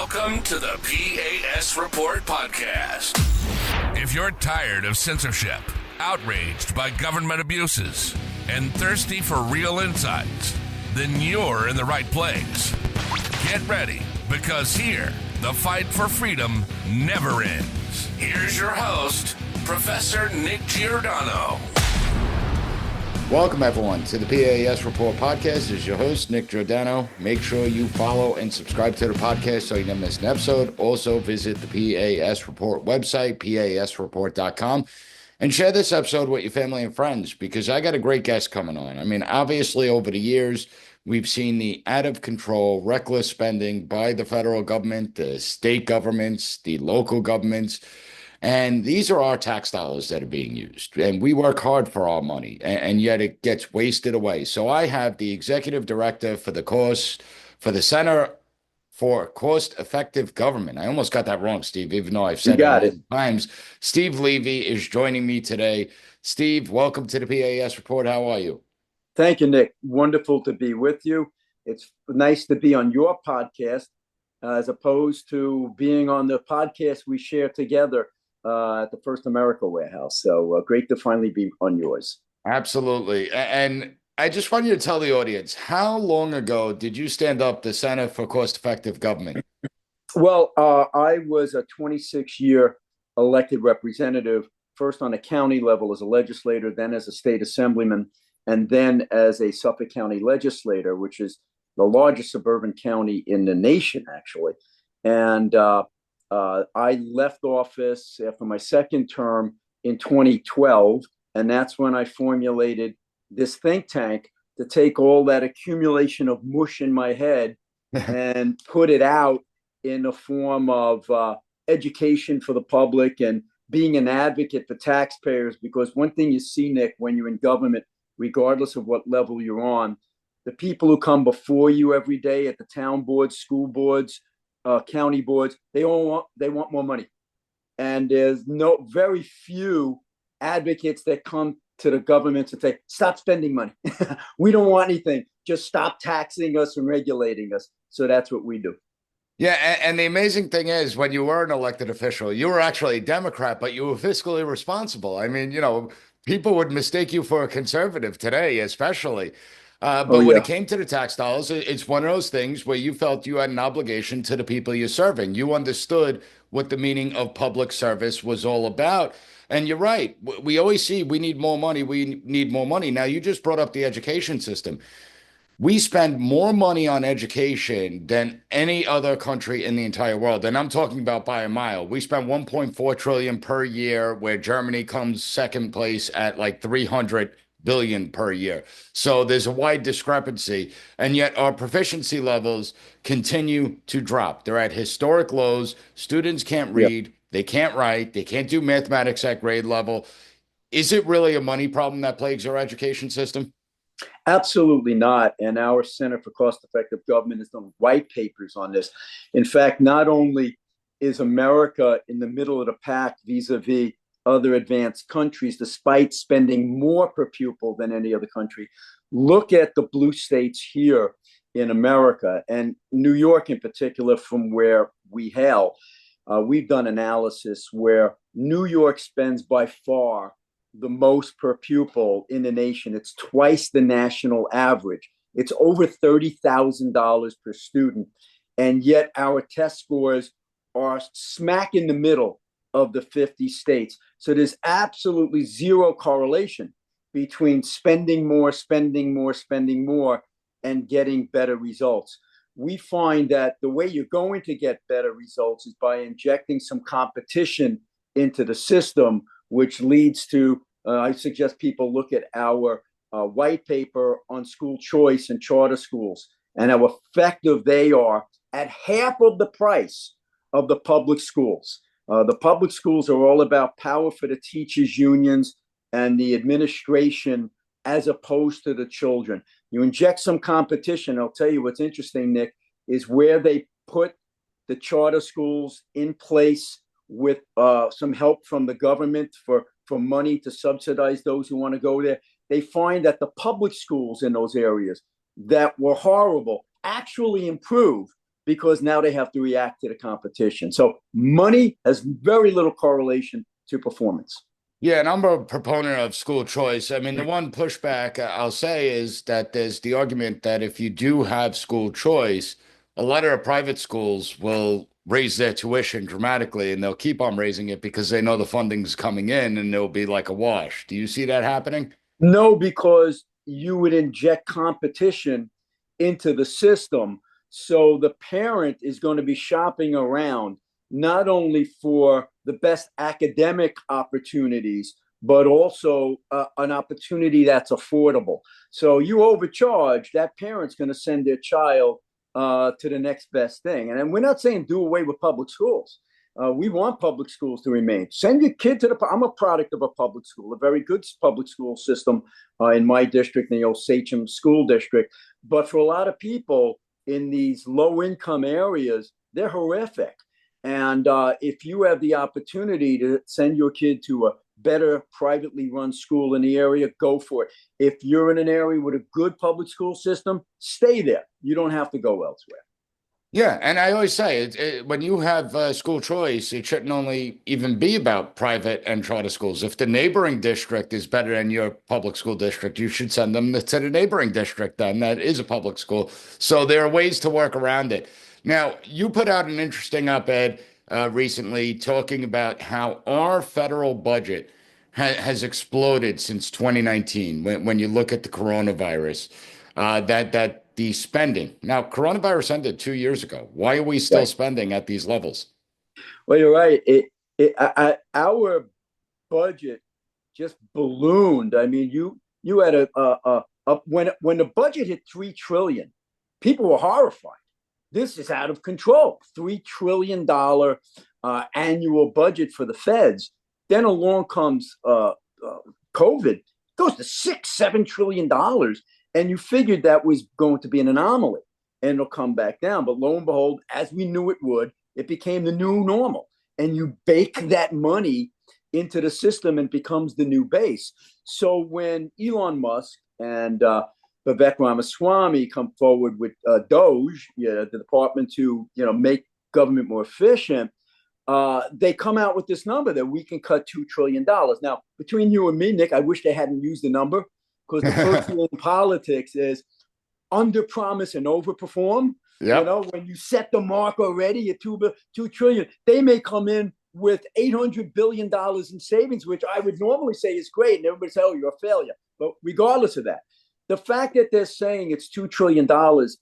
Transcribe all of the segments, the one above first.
Welcome to the P.A.S. Report podcast. If you're tired of censorship, outraged by government abuses, and thirsty for real insights, then you're in the right place. Get ready, because here, the fight for freedom never ends. Here's your host, Professor Nick Giordano. Welcome, everyone, to the P.A.S. Report podcast. This is your host, Nick Giordano. Make sure you follow and subscribe to the podcast so you never miss an episode. Also, visit the P.A.S. Report website, pasreport.com, and share this episode with your family and friends, because I got a great guest coming on. I mean, obviously, over the years, we've seen the out-of-control, reckless spending by the federal government, the state governments, the local governments. And these are our tax dollars that are being used. And we work hard for our money, and yet it gets wasted away. So I have the executive director for the Center for Cost-Effective Government. I almost got that wrong, Steve, even though I've said it a million times. Steve Levy is joining me today. Steve, welcome to the PAS Report. How are you? Thank you, Nick. Wonderful to be with you. It's nice to be on your podcast as opposed to being on the podcast we share together at the First America Warehouse. So great to finally be on yours. Absolutely. And I just want you to tell the audience, how long ago did you stand up the Center for Cost-Effective Government? Well, I was a 26-year elected representative, first on a county level as a legislator, then as a state assemblyman, and then as a Suffolk County legislator, which is the largest suburban county in the nation, actually. And I left office after my second term in 2012, and that's when I formulated this think tank to take all that accumulation of mush in my head and put it out in the form of education for the public and being an advocate for taxpayers. Because one thing you see, Nick, when you're in government, regardless of what level you're on, the people who come before you every day at the town boards, school boards, county boards, they want more money, and there's very few advocates that come to the government and say, stop spending money. We don't want anything, just stop taxing us and regulating us. So that's what we do. Yeah, and the amazing thing is, when you were an elected official, you were actually a Democrat, but you were fiscally responsible. I mean, people would mistake you for a conservative today, especially. But when it came to the tax dollars, it's one of those things where you felt you had an obligation to the people you're serving. You understood what the meaning of public service was all about. And you're right. We always see we need more money. We need more money. Now, you just brought up the education system. We spend more money on education than any other country in the entire world. And I'm talking about by a mile. We spend 1.4 trillion per year, where Germany comes second place at like 300 billion per year. So there's a wide discrepancy, and yet our proficiency levels continue to drop. They're at historic lows. Students can't read, they can't write, they can't do mathematics at grade level. Is it really a money problem that plagues our education system? Absolutely not. And our Center for Cost-Effective Government has done white papers on this. In fact, not only is America in the middle of the pack vis-a-vis other advanced countries, despite spending more per pupil than any other country. Look at the blue states here in America, and New York in particular, from where we hail. We've done analysis where New York spends by far the most per pupil in the nation. It's twice the national average. It's over $30,000 per student. And yet our test scores are smack in the middle of the 50 states. So there's absolutely zero correlation between spending more, and getting better results. We find that the way you're going to get better results is by injecting some competition into the system, which leads to, I suggest people look at our white paper on school choice and charter schools and how effective they are at half of the price of the public schools. The public schools are all about power for the teachers' unions and the administration as opposed to the children. You inject some competition. I'll tell you what's interesting, Nick, is where they put the charter schools in place with some help from the government for money to subsidize those who want to go there. They find that the public schools in those areas that were horrible actually improve because now they have to react to the competition. So money has very little correlation to performance. Yeah, and I'm a proponent of school choice. I mean, the one pushback I'll say is that there's the argument that if you do have school choice, a lot of private schools will raise their tuition dramatically and they'll keep on raising it because they know the funding's coming in and it'll be like a wash. Do you see that happening? No, because you would inject competition into the system. So the parent is going to be shopping around not only for the best academic opportunities, but also an opportunity that's affordable. So you overcharge, that parent's going to send their child to the next best thing. And we're not saying do away with public schools. We want public schools to remain. Send your kid to the. I'm a product of a public school, a very good public school system in my district, the old Sachem School District. But for a lot of people in these low-income areas, they're horrific. And if you have the opportunity to send your kid to a better privately run school in the area, go for it. If you're in an area with a good public school system, stay there. You don't have to go elsewhere. Yeah, and I always say when you have school choice, it shouldn't only even be about private and charter schools. If the neighboring district is better than your public school district, you should send them to the neighboring district then that is a public school. So there are ways to work around it. Now, you put out an interesting op-ed recently talking about how our federal budget has exploded since 2019 when you look at the coronavirus, that the spending. Now, coronavirus ended 2 years ago. Why are we still spending at these levels? Well, you're right. Our budget just ballooned. I mean, you had when the budget hit $3 trillion, people were horrified. This is out of control. $3 trillion annual budget for the feds. Then along comes COVID, goes to $6-7 trillion. And you figured that was going to be an anomaly and it'll come back down. But lo and behold, as we knew it would, it became the new normal. And you bake that money into the system and it becomes the new base. So when Elon Musk and Vivek Ramaswamy come forward with DOGE, the department to make government more efficient, they come out with this number that we can cut $2 trillion. Now, between you and me, Nick, I wish they hadn't used the number. Because the first rule in politics is under promise and overperform. Yep. When you set the mark already at $2 trillion, they may come in with $800 billion in savings, which I would normally say is great. And everybody say, oh, you're a failure. But regardless of that, the fact that they're saying it's $2 trillion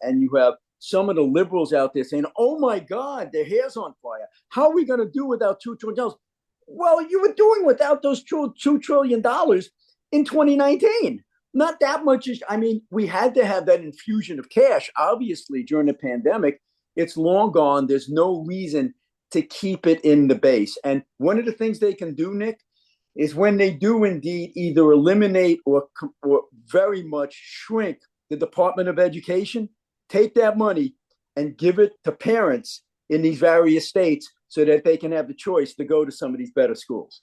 and you have some of the liberals out there saying, oh, my God, their hair's on fire. How are we going to do without $2 trillion? Well, you were doing without those $2 trillion in 2019. Not that much. I mean, we had to have that infusion of cash, obviously, during the pandemic. It's long gone. There's no reason to keep it in the base. And one of the things they can do, Nick, is when they do indeed either eliminate or very much shrink the Department of Education, take that money and give it to parents in these various states so that they can have the choice to go to some of these better schools.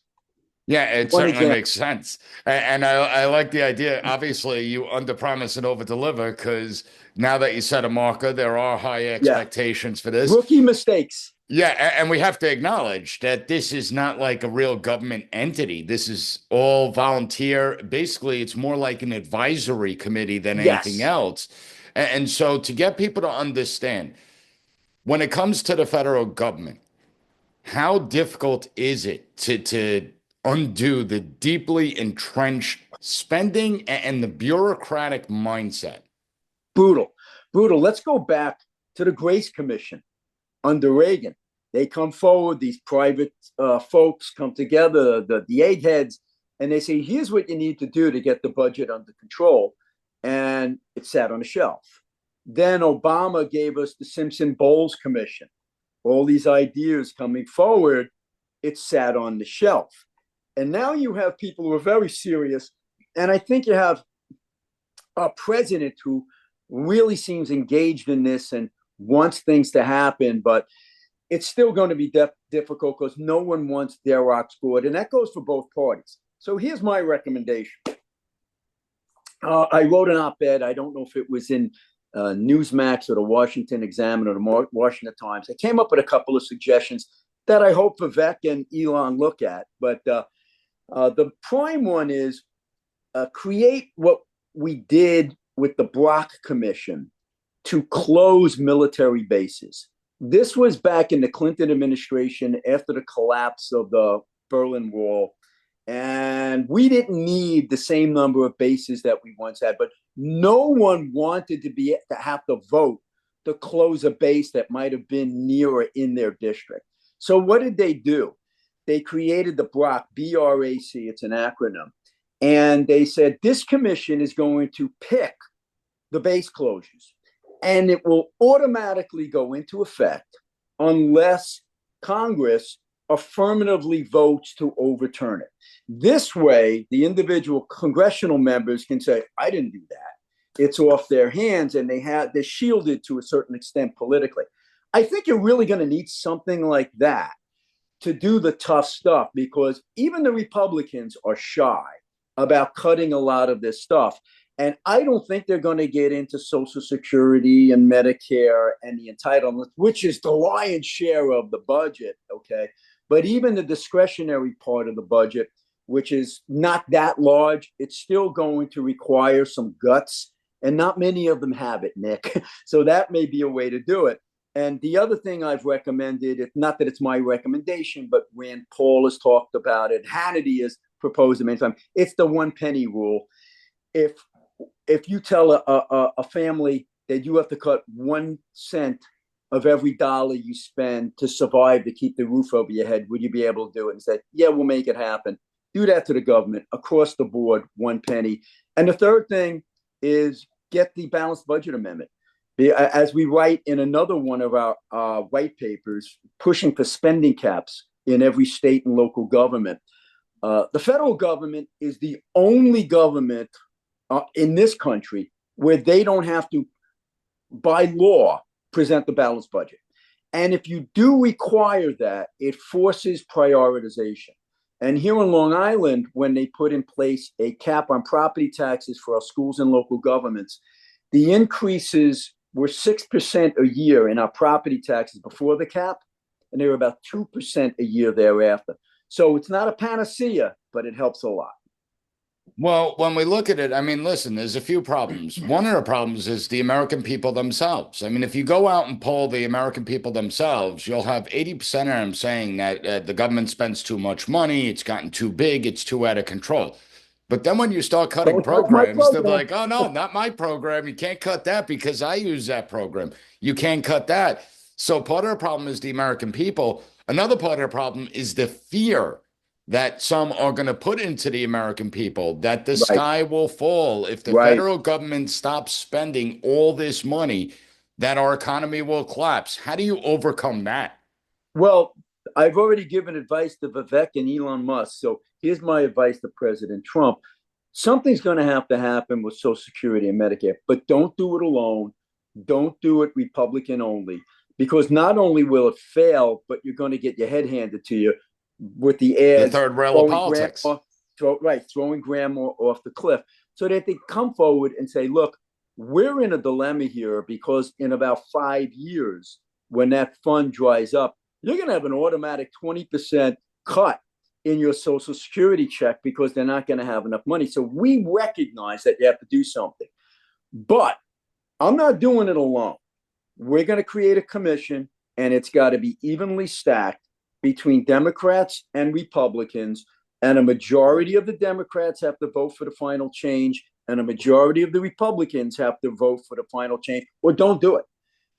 Yeah, it certainly makes sense. And I like the idea. Obviously, you underpromise and overdeliver because now that you set a marker, there are high expectations for this. Rookie mistakes. Yeah, and we have to acknowledge that this is not like a real government entity. This is all volunteer. Basically, it's more like an advisory committee than anything else. And so to get people to understand, when it comes to the federal government, how difficult is it to undo the deeply entrenched spending and the bureaucratic mindset? Brutal. Let's go back to the Grace Commission under Reagan. They come forward, these private folks come together, the eggheads, and they say, here's what you need to do to get the budget under control. And it sat on a shelf. Then Obama gave us the Simpson-Bowles Commission. All these ideas coming forward, it sat on the shelf. And now you have people who are very serious. And I think you have a president who really seems engaged in this and wants things to happen. But it's still going to be difficult because no one wants their rocks scored. And that goes for both parties. So here's my recommendation. I wrote an op-ed. I don't know if it was in Newsmax or the Washington Examiner or the Washington Times. I came up with a couple of suggestions that I hope Vivek and Elon look at. But the prime one is create what we did with the Brock Commission to close military bases. This was back in the Clinton administration after the collapse of the Berlin Wall. And we didn't need the same number of bases that we once had, but no one wanted to have to vote to close a base that might have been nearer in their district. So what did they do? They created the BRAC, B-R-A-C, it's an acronym. And they said, this commission is going to pick the base closures, and it will automatically go into effect unless Congress affirmatively votes to overturn it. This way, the individual congressional members can say, I didn't do that. It's off their hands, and they're shielded to a certain extent politically. I think you're really going to need something like that to do the tough stuff, because even the Republicans are shy about cutting a lot of this stuff. And I don't think they're going to get into Social Security and Medicare and the entitlements, which is the lion's share of the budget, okay? But even the discretionary part of the budget, which is not that large, it's still going to require some guts, and not many of them have it, Nick. So that may be a way to do it. And the other thing I've recommended, not that it's my recommendation, but Rand Paul has talked about it, Hannity has proposed it many times, it's the 1 penny rule. If you tell a family that you have to cut 1 cent of every dollar you spend to survive, to keep the roof over your head, would you be able to do it? And say, yeah, we'll make it happen. Do that to the government across the board, 1 penny. And the third thing is get the balanced budget amendment. As we write in another one of our white papers, pushing for spending caps in every state and local government. The federal government is the only government in this country where they don't have to, by law, present the balanced budget. And if you do require that, it forces prioritization. And here in Long Island, when they put in place a cap on property taxes for our schools and local governments, the increases were 6% a year in our property taxes before the cap, and they were about 2% a year thereafter. So it's not a panacea, but it helps a lot. Well, when we look at it, I mean, listen, there's a few problems. One of the problems is the American people themselves. I mean, if you go out and poll the American people themselves, you'll have 80% of them saying that the government spends too much money, it's gotten too big, it's too out of control. But then when you start cutting programs, they're like, oh, no, not my program. You can't cut that because I use that program. You can't cut that. So part of the problem is the American people. Another part of the problem is the fear that some are going to put into the American people, that the sky will fall if the federal government stops spending all this money, that our economy will collapse. How do you overcome that? Well, I've already given advice to Vivek and Elon Musk. So here's my advice to President Trump. Something's going to happen with Social Security and Medicare, but don't do it alone. Don't do it Republican only, because not only will it fail, but you're going to get your head handed to you with the ads. The third rail of politics. Throwing grandma off the cliff. So that they come forward and say, look, we're in a dilemma here because in about 5 years, when that fund dries up, you're going to have an automatic 20% cut in your Social Security check because they're not going to have enough money. So we recognize that you have to do something. But I'm not doing it alone. We're going to create a commission, and it's got to be evenly stacked between Democrats and Republicans. And a majority of the Democrats have to vote for the final change, and a majority of the Republicans have to vote for the final change, or don't do it.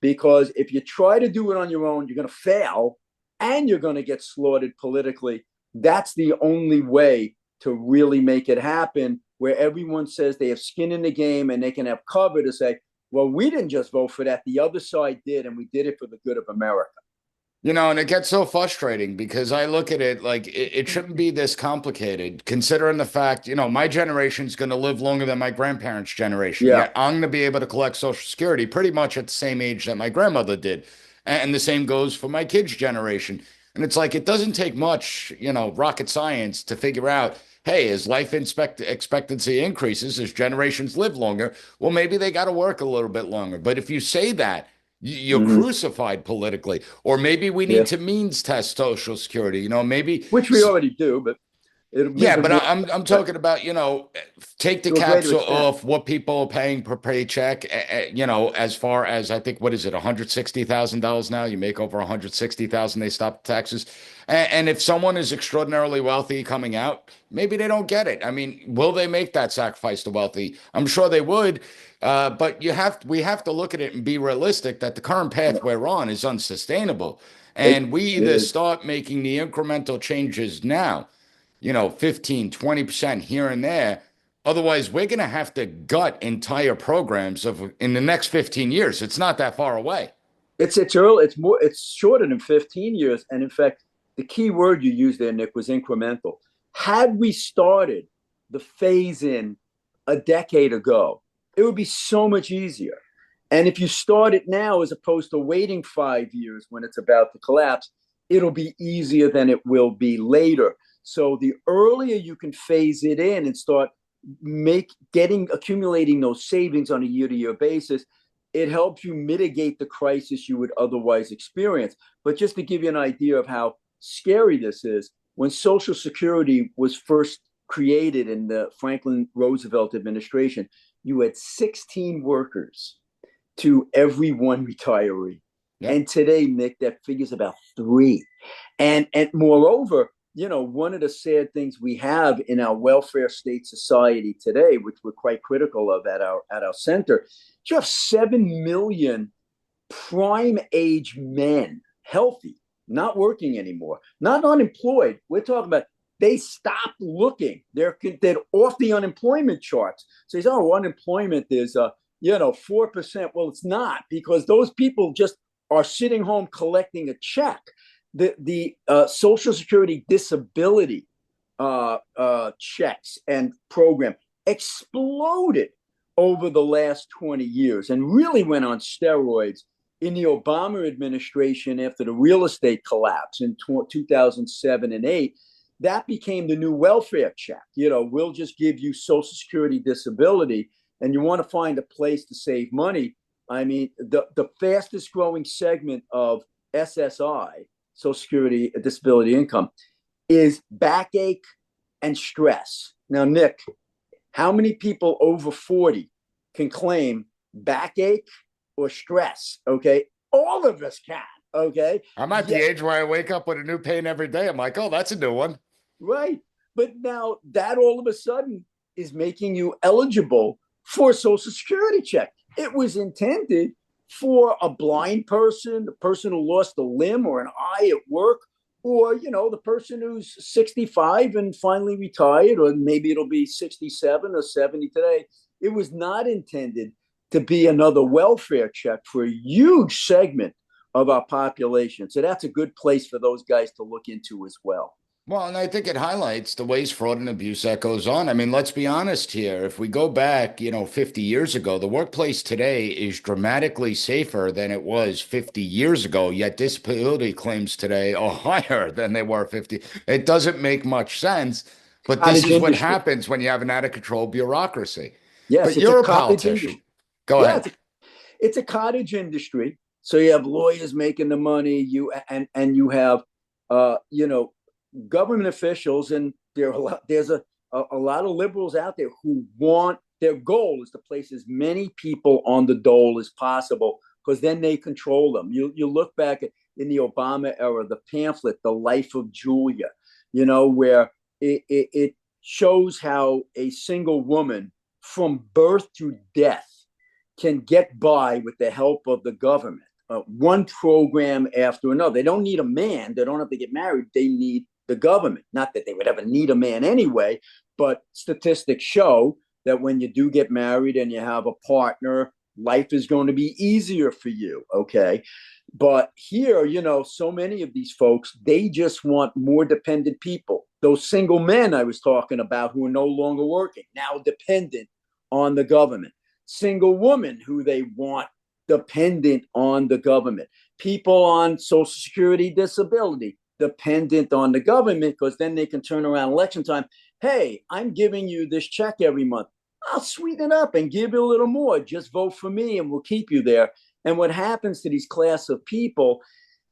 Because if you try to do it on your own, you're going to fail and you're going to get slaughtered politically. That's the only way to really make it happen, where everyone says they have skin in the game and they can have cover to say, well, we didn't just vote for that. The other side did, and we did it for the good of America. You know, and it gets so frustrating because I look at it like it shouldn't be this complicated, considering the fact, you know, my generation's going to live longer than my grandparents' generation. Yeah. Yet I'm going to be able to collect Social Security pretty much at the same age that my grandmother did. And the same goes for my kids' generation. And it's like, it doesn't take much, you know, rocket science to figure out hey, as life expectancy increases, as generations live longer, well, maybe they got to work a little bit longer. But if you say that, you're Hmm. crucified politically. Or maybe we need Yeah, to means test Social Security. Maybe which we already do, but it'll make yeah, it but more I'm talking about, take the to a caps greater extent. off what people are paying per paycheck. As far as I think, what is it, $160,000 now? You make over 160,000, they stop the taxes. And if someone is extraordinarily wealthy coming out, maybe they don't get it. I mean, will they make that sacrifice to wealthy? I'm sure they would. But we have to look at it and be realistic that the current path we're on is unsustainable. It, And we it either is. start making the incremental changes now, 15, 20% here and there. Otherwise, we're going to have to gut entire programs of in the next 15 years. It's not that far away. It's early. It's shorter than 15 years. And in fact, the key word you used there, Nick, was incremental. Had we started the phase in a decade ago, it would be so much easier. And if you start it now, as opposed to waiting 5 years when it's about to collapse, it'll be easier than it will be later. So the earlier you can phase it in and start accumulating those savings on a year-to-year basis, it helps you mitigate the crisis you would otherwise experience. But just to give you an idea of how scary this is, when Social Security was first created in the Franklin Roosevelt administration, you had 16 workers to every one retiree. Yep. And today, Nick, that figure's about 3. And moreover, one of the sad things we have in our welfare state society today, which we're quite critical of at our center, you have 7 million prime age men, healthy, not working anymore, not unemployed. We're talking about they stopped looking. They're off the unemployment charts. So he's, unemployment is 4%. Well, it's not, because those people just are sitting home collecting a check. The Social Security disability checks and program exploded over the last 20 years and really went on steroids in the Obama administration after the real estate collapse in 2007 and 8. That became the new welfare check. We'll just give you Social Security disability, and you want to find a place to save money. I mean, the fastest growing segment of SSI, Social Security disability income, is backache and stress. Now, Nick, how many people over 40 can claim backache or stress? Okay. All of us can. Okay. I'm at the age where I wake up with a new pain every day. I'm like, oh, that's a new one. Right. But now that all of a sudden is making you eligible for a Social Security check. It was intended for a blind person, the person who lost a limb or an eye at work, or, the person who's 65 and finally retired, or maybe it'll be 67 or 70 today. It was not intended to be another welfare check for a huge segment of our population. So that's a good place for those guys to look into as well. Well, and I think it highlights the waste, fraud, and abuse that goes on. I mean, let's be honest here. If we go back, 50 years ago, the workplace today is dramatically safer than it was 50 years ago, yet disability claims today are higher than they were 50. It doesn't make much sense, but this Cottage is what industry. happens when you have an out of control bureaucrocy. Yes, But it's a you're a cottage politician. industry. Go Yeah, ahead. it's a cottage industry. So you have lawyers making the money, and you have government officials, and there's a lot of liberals out there who want, their goal is to place as many people on the dole as possible, because then they control them. You look back in the Obama era, the pamphlet, The Life of Julia, where it shows how a single woman from birth to death can get by with the help of the government, one program after another. They don't need a man. They don't have to get married. They need the government. Not that they would ever need a man anyway, but statistics show that when you do get married and you have a partner, life is going to be easier for you. Okay. But here, so many of these folks, they just want more dependent people. Those single men I was talking about who are no longer working, now dependent on the government. Single women who they want dependent on the government. People on Social Security disability dependent on the government, because then they can turn around election time hey, I'm giving you this check every month. I'll sweeten it up and give you a little more. Just vote for me and we'll keep you there. And what happens to these class of people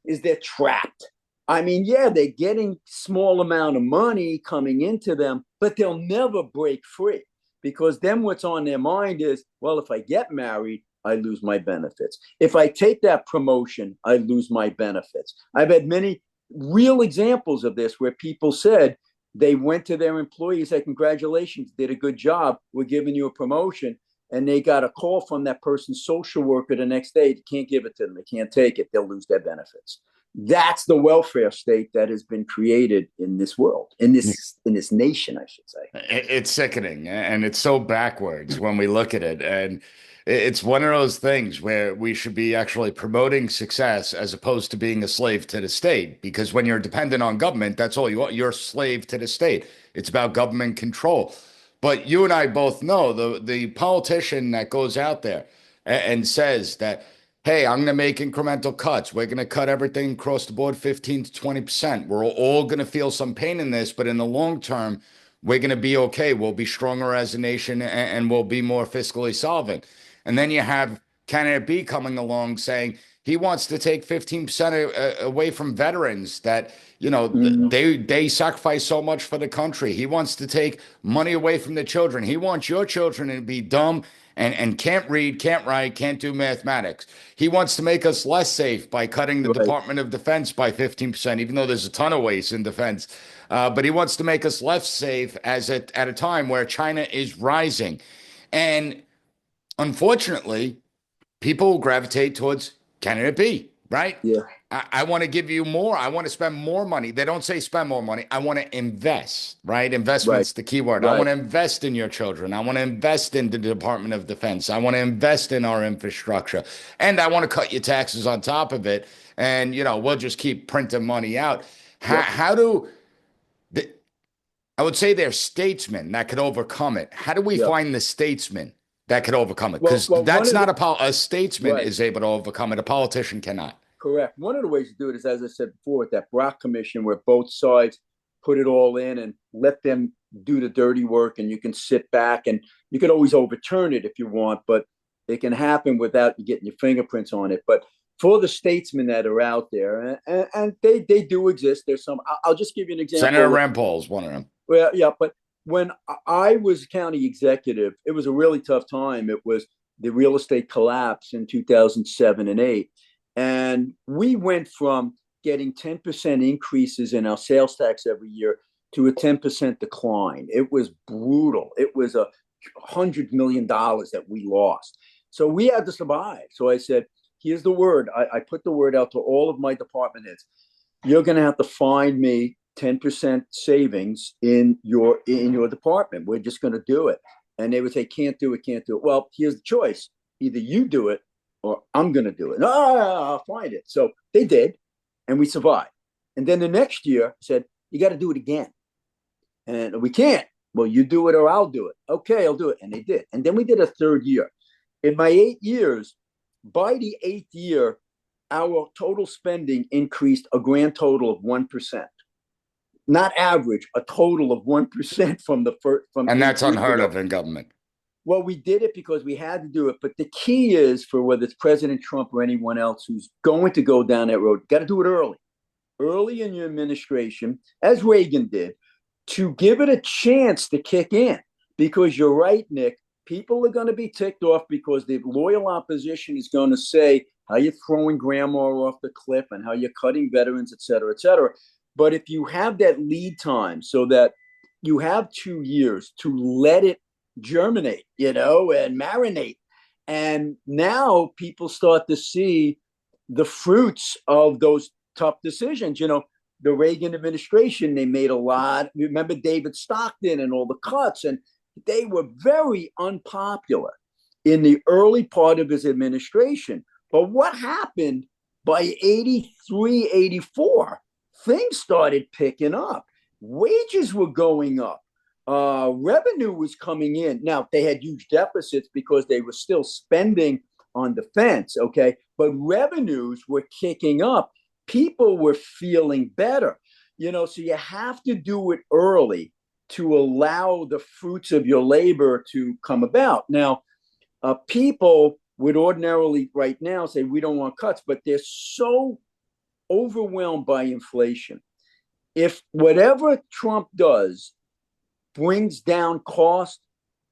is they're trapped. I mean, yeah, they're getting small amount of money coming into them, but they'll never break free because then what's on their mind is, well, if I get married, I lose my benefits. If I take that promotion, I lose my benefits. I've had many real examples of this where people said they went to their employees, said, congratulations, did a good job. We're giving you a promotion. And they got a call from that person's social worker the next day. They can't give it to them. They can't take it. They'll lose their benefits. That's the welfare state that has been created in this world, in this nation, I should say. It's sickening, and it's so backwards when we look at it. And it's one of those things where we should be actually promoting success as opposed to being a slave to the state. Because when you're dependent on government, that's all you want. You're a slave to the state. It's about government control. But you and I both know the politician that goes out there and says that, hey, I'm going to make incremental cuts. We're going to cut everything across the board 15 to 20%. We're all going to feel some pain in this, but in the long term, we're going to be okay. We'll be stronger as a nation and we'll be more fiscally solvent. And then you have candidate B coming along saying he wants to take 15% away from veterans that, you know, they sacrifice so much for the country. He wants to take money away from the children. He wants your children to be dumb and can't read, can't write, can't do mathematics. He wants to make us less safe by cutting the Department of Defense by 15%, even though there's a ton of waste in defense. But he wants to make us less safe at a time where China is rising. And unfortunately, people gravitate towards candidate B, right? Yeah. I want to give you more. I want to spend more money. They don't say spend more money. I want to invest, right? Investment's the key word. I want to invest in your children. I want to invest in the Department of Defense. I want to invest in our infrastructure. And I want to cut your taxes on top of it. And, you know, we'll just keep printing money out. How do I would say they're statesmen that could overcome it. How do we find the statesmen that could overcome it? Because that's not a statesman is able to overcome it. A politician cannot. Correct. One of the ways to do it is, as I said before, with that Brock Commission, where both sides put it all in and let them do the dirty work, and you can sit back and you can always overturn it if you want, but it can happen without you getting your fingerprints on it. But for the statesmen that are out there, and they do exist. There's some. I'll just give you an example. Senator Rand Paul is one of them. Well, yeah, but when I was county executive, it was a really tough time. It was the real estate collapse in 2007 and 8. And we went from getting 10% increases in our sales tax every year to a 10% decline. It was brutal. It was $100 million that we lost. So we had to survive. So I said, here's the word. I put the word out to all of my department heads. You're going to have to find me 10% savings in your department. We're just going to do it. And they would say, can't do it. Well, here's the choice. Either you do it or I'm going to do it. No, I'll find it. So they did, and we survived. And then the next year said, you got to do it again. And we can't. Well, you do it or I'll do it. Okay, I'll do it. And they did. And then we did a third year. In my 8 years, by the 8th year, our total spending increased a grand total of 1%. Not average, a total of 1% from the first. And that's unheard of in government. Well, we did it because we had to do it. But the key is, for whether it's President Trump or anyone else who's going to go down that road, got to do it early in your administration, as Reagan did, to give it a chance to kick in. Because you're right, Nick, people are going to be ticked off because the loyal opposition is going to say how you're throwing grandma off the cliff and how you're cutting veterans, et cetera, et cetera. But if you have that lead time so that you have 2 years to let it germinate, and marinate. And now people start to see the fruits of those tough decisions. The Reagan administration, they made a lot. Remember David Stockton and all the cuts, and they were very unpopular in the early part of his administration. But what happened by 83, 84? Things started picking up. Wages were going up. Revenue was coming in. Now, they had huge deficits because they were still spending on defense, okay? But revenues were kicking up. People were feeling better. So you have to do it early to allow the fruits of your labor to come about. Now, people would ordinarily right now say we don't want cuts, but they're so overwhelmed by inflation. If whatever Trump does brings down cost,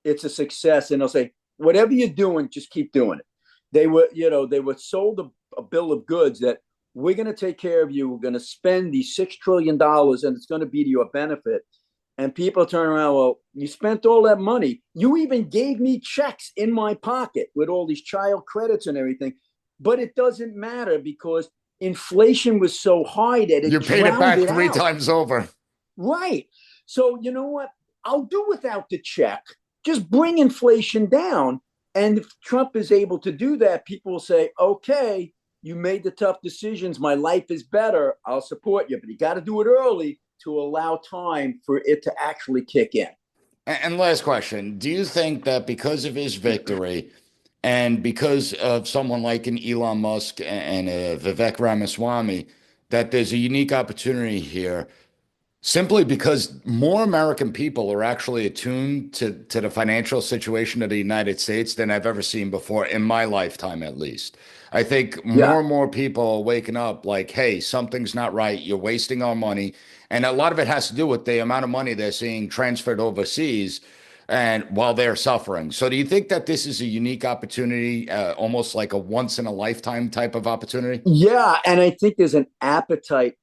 it's a success. And they'll say, whatever you're doing, just keep doing it. They were sold a bill of goods that we're going to take care of you. We're going to spend these $6 trillion and it's going to be to your benefit. And people turn around, well, you spent all that money. You even gave me checks in my pocket with all these child credits and everything. But it doesn't matter because inflation was so high that you paid it back three times over. Right. So you know what? I'll do without the check. Just bring inflation down. And if Trump is able to do that, people will say, okay, you made the tough decisions. My life is better. I'll support you. But you got to do it early to allow time for it to actually kick in. And last question, do you think that because of his victory and because of someone like an Elon Musk and Vivek Ramaswamy, that there's a unique opportunity here simply because more American people are actually attuned to the financial situation of the United States than I've ever seen before in my lifetime, at least? I think more and more people are waking up like, hey, something's not right. You're wasting our money. And a lot of it has to do with the amount of money they're seeing transferred overseas and while they're suffering. So do you think that this is a unique opportunity, almost like a once in a lifetime type of opportunity? Yeah. And I think there's an appetite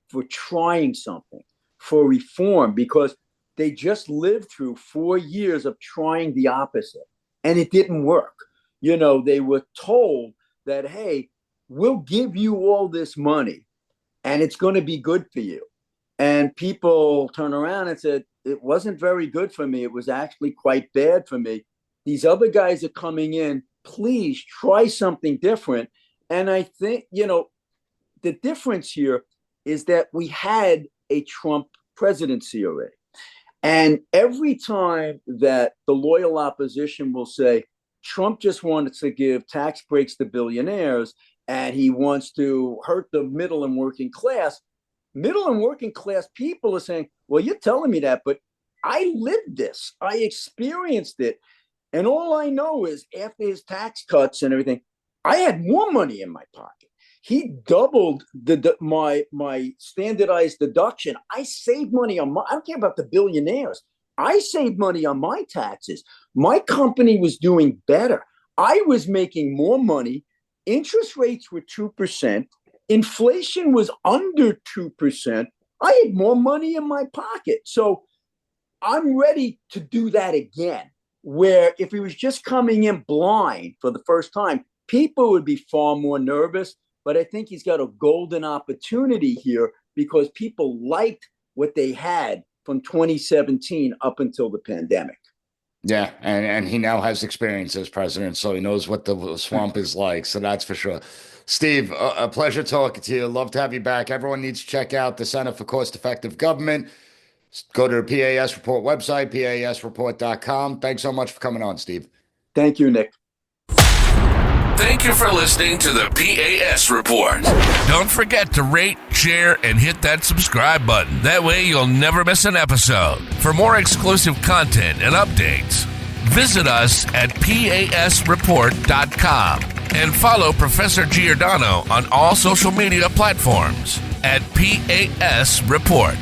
for trying something, for reform, because they just lived through 4 years of trying the opposite and it didn't work. They were told that, hey, we'll give you all this money and it's going to be good for you. And people turn around and said, it wasn't very good for me. It was actually quite bad for me. These other guys are coming in. Please try something different. And I think, the difference here is that we had a Trump presidency already. And every time that the loyal opposition will say, Trump just wanted to give tax breaks to billionaires and he wants to hurt the middle and working class people are saying, well, you're telling me that, but I lived this. I experienced it. And all I know is after his tax cuts and everything, I had more money in my pocket. He doubled my standardized deduction. I saved money I don't care about the billionaires. I saved money on my taxes. My company was doing better. I was making more money. Interest rates were 2%. Inflation was under 2%. I had more money in my pocket. So I'm ready to do that again, where if he was just coming in blind for the first time, people would be far more nervous. But I think he's got a golden opportunity here because people liked what they had from 2017 up until the pandemic. Yeah, and he now has experience as president, so he knows what the swamp is like. So that's for sure. Steve, a pleasure talking to you. Love to have you back. Everyone needs to check out the Center for Cost-Effective Government. Go to the P.A.S. Report website, PASreport.com. Thanks so much for coming on, Steve. Thank you, Nick. Thank you for listening to the P.A.S. Report. Don't forget to rate, share, and hit that subscribe button. That way you'll never miss an episode. For more exclusive content and updates, visit us at PASreport.com and follow Professor Giordano on all social media platforms at P.A.S. Report.